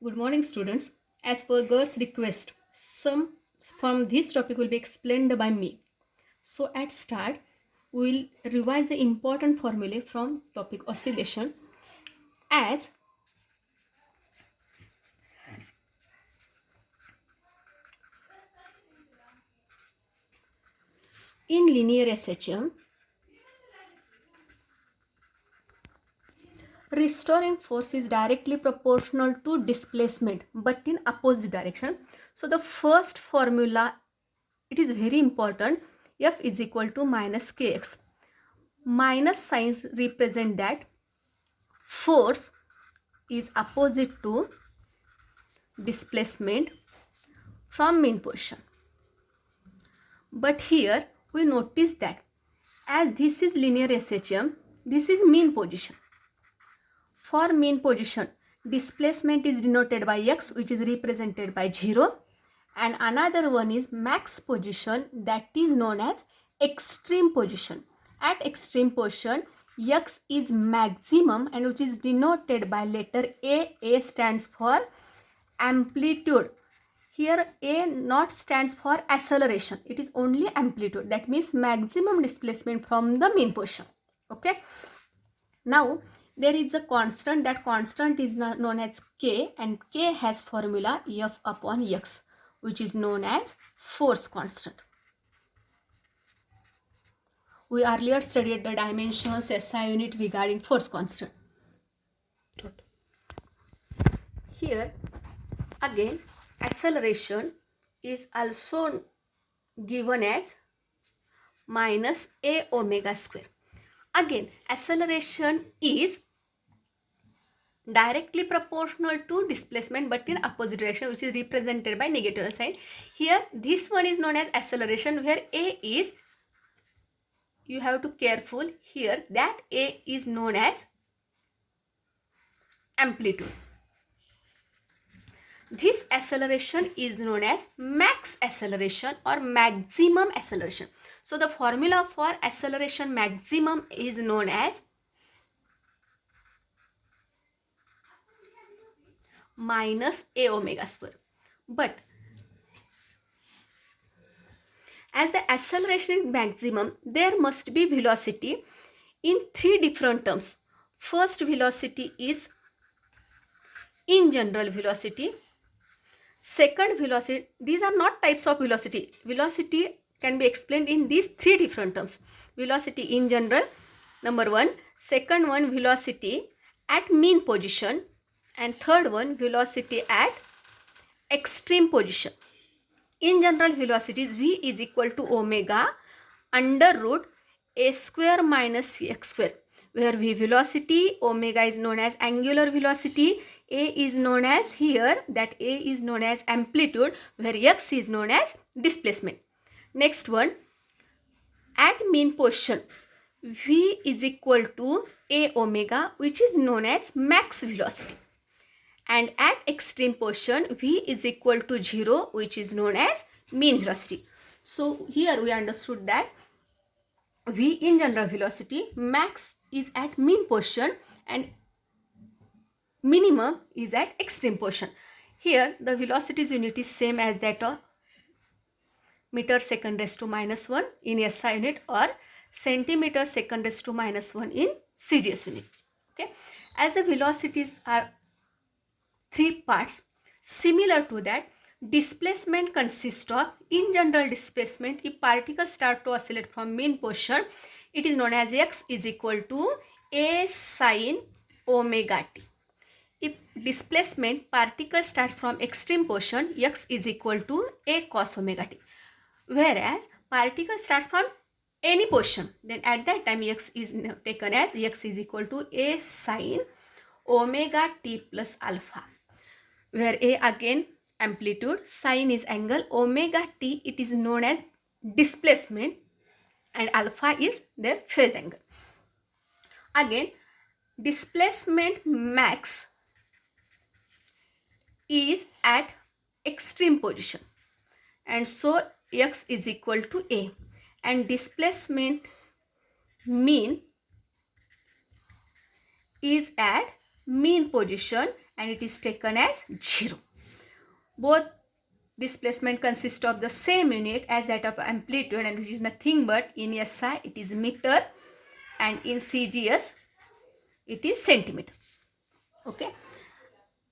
Good morning, students. As per girls' request, some from this topic will be explained by me. So, at start, we will revise the important formulae from topic oscillation. As in linear SHM, restoring force is directly proportional to displacement, but in opposite direction. So, the first formula, it is very important. F is equal to minus kx. Minus signs represent that force is opposite to displacement from mean position. But here we notice that as this is linear SHM, this is mean position. For mean position, displacement is denoted by x, which is represented by 0, and another one is max position, that is known as extreme position. At extreme position, x is maximum and which is denoted by letter A. A stands for amplitude. Here A not stands for acceleration, it is only amplitude, that means maximum displacement from the mean position. Okay, now there is a constant, that constant is known as k, and k has formula F upon x, which is known as force constant. We earlier studied the dimensions SI unit regarding force constant. Here again, acceleration is also given as minus a omega square. Again, acceleration is directly proportional to displacement but in opposite direction, which is represented by negative sign. Here this one is known as acceleration, where a is, you have to careful here, that a is known as amplitude. This acceleration is known as max acceleration or maximum acceleration. So the formula for acceleration maximum is known as minus a omega square. But as the acceleration is maximum, there must be velocity in three different terms. First velocity is in general velocity. Second velocity, these are not types of velocity. Velocity can be explained in these three different terms. Velocity in general, number one. Second one, velocity at mean position. And third one, velocity at extreme position. In general velocity is V is equal to omega under root a square minus x square, where V velocity, omega is known as angular velocity, a is known as, here that a is known as amplitude, where x is known as displacement. Next one, at mean position, V is equal to a omega, which is known as max velocity. And at extreme position, V is equal to 0, which is known as mean velocity. So here we understood that V in general velocity, max is at mean position and minimum is at extreme position. Here the velocity's unit is same as that of meter second raised to minus 1 in SI unit or centimeter second raised to minus 1 in CGS unit. Okay, as the velocities are three parts, similar to that, displacement consists of, in general displacement, if particles start to oscillate from mean position, it is known as x is equal to a sin omega t. If displacement particle starts from extreme position, x is equal to a cos omega t. Whereas particle starts from any position, then at that time x is taken as x is equal to a sin omega t plus alpha, where a again amplitude, sine is angle, omega t it is known as displacement, and alpha is their phase angle. Again, displacement max is at extreme position, and so x is equal to a, and displacement mean is at mean position and it is taken as 0. Both displacement consist of the same unit as that of amplitude, and which is nothing but in SI it is meter and in CGS it is centimeter. Okay.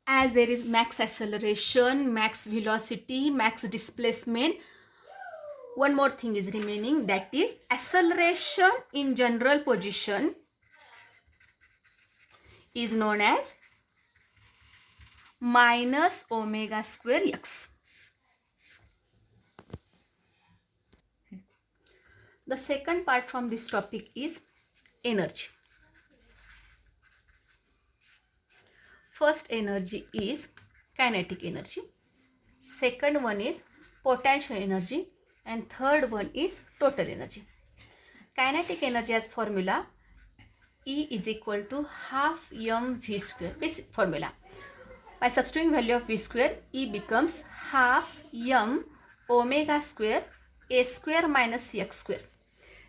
As there is max acceleration, max velocity, max displacement, one more thing is remaining, that is acceleration in general position is known as minus omega square x. The second part from this topic is energy. First energy is kinetic energy. Second one is potential energy. And third one is total energy. Kinetic energy has formula E is equal to half mv square. Basic formula. By substituting value of v square, E becomes half m omega square a square minus x square.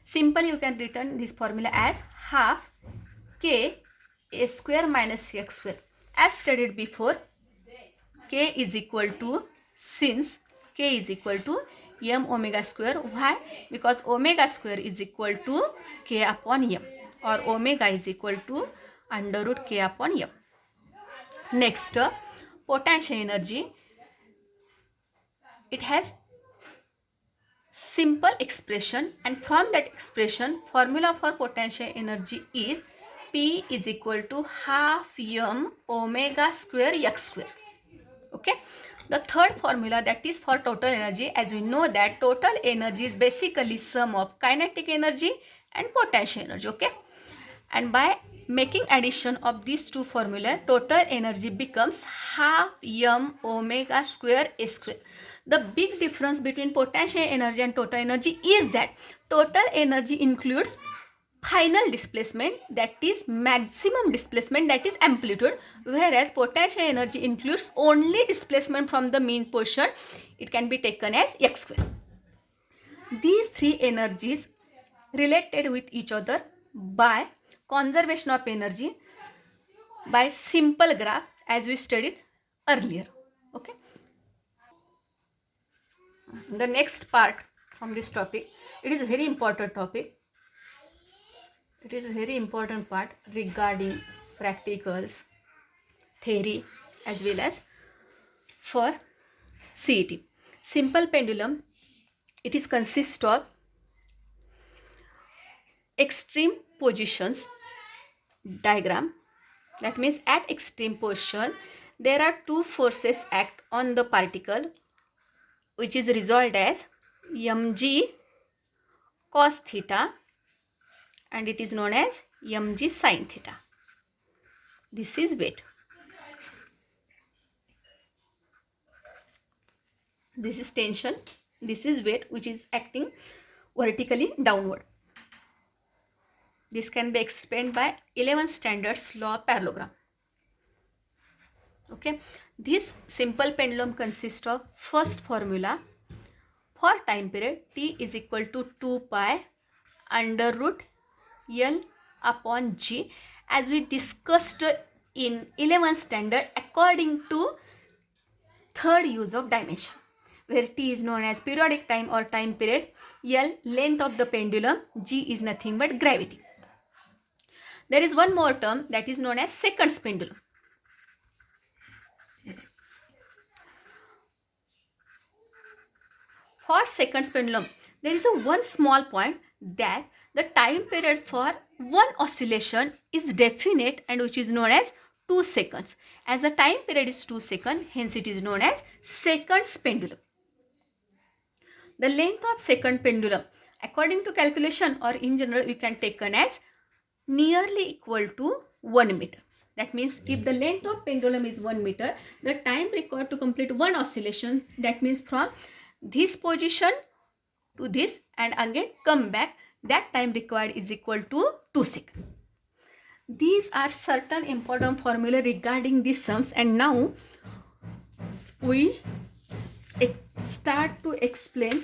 Simply you can written this formula as half k a square minus x square. As studied before, k is equal to, since k is equal to m omega square. Why? Because omega square is equal to k upon m, or omega is equal to under root k upon m. Next, potential energy. It has simple expression, and from that expression formula for potential energy is P is equal to half m omega square x square. Okay. The third formula, that is for total energy. As we know that total energy is basically sum of kinetic energy and potential energy. Okay. And by making addition of these two formula, total energy becomes half m omega square a square. The big difference between potential energy and total energy is that total energy includes final displacement, that is maximum displacement, that is amplitude, whereas potential energy includes only displacement from the mean portion. It can be taken as x square. These three energies related with each other by conservation of energy by simple graph, as we studied earlier. Okay. The next part from this topic, it is a very important topic. It is a very important part regarding practicals, theory, as well as for CET. Simple pendulum, it is consist of extreme positions diagram. That means at extreme position there are two forces act on the particle, which is resolved as mg cos theta, and it is known as mg sin theta. This is weight. This is tension. This is weight, which is acting vertically downward. This can be explained by 11th standards law of parallelogram. Okay. This simple pendulum consists of first formula for time period t is equal to 2 pi under root L upon G, as we discussed in 11th standard according to third use of dimension, where t is known as periodic time or time period, L length of the pendulum, G is nothing but gravity. There is one more term that is known as seconds pendulum. For seconds pendulum, there is a one small point, that the time period for one oscillation is definite, and which is known as 2 seconds. As the time period is 2 seconds, hence it is known as seconds pendulum. The length of second pendulum, according to calculation or in general, we can take as nearly equal to 1 meter. That means if the length of pendulum is 1 meter, the time required to complete one oscillation, that means from this position to this and again come back, that time required is equal to 2 seconds. These are certain important formula regarding these sums, and now we start to explain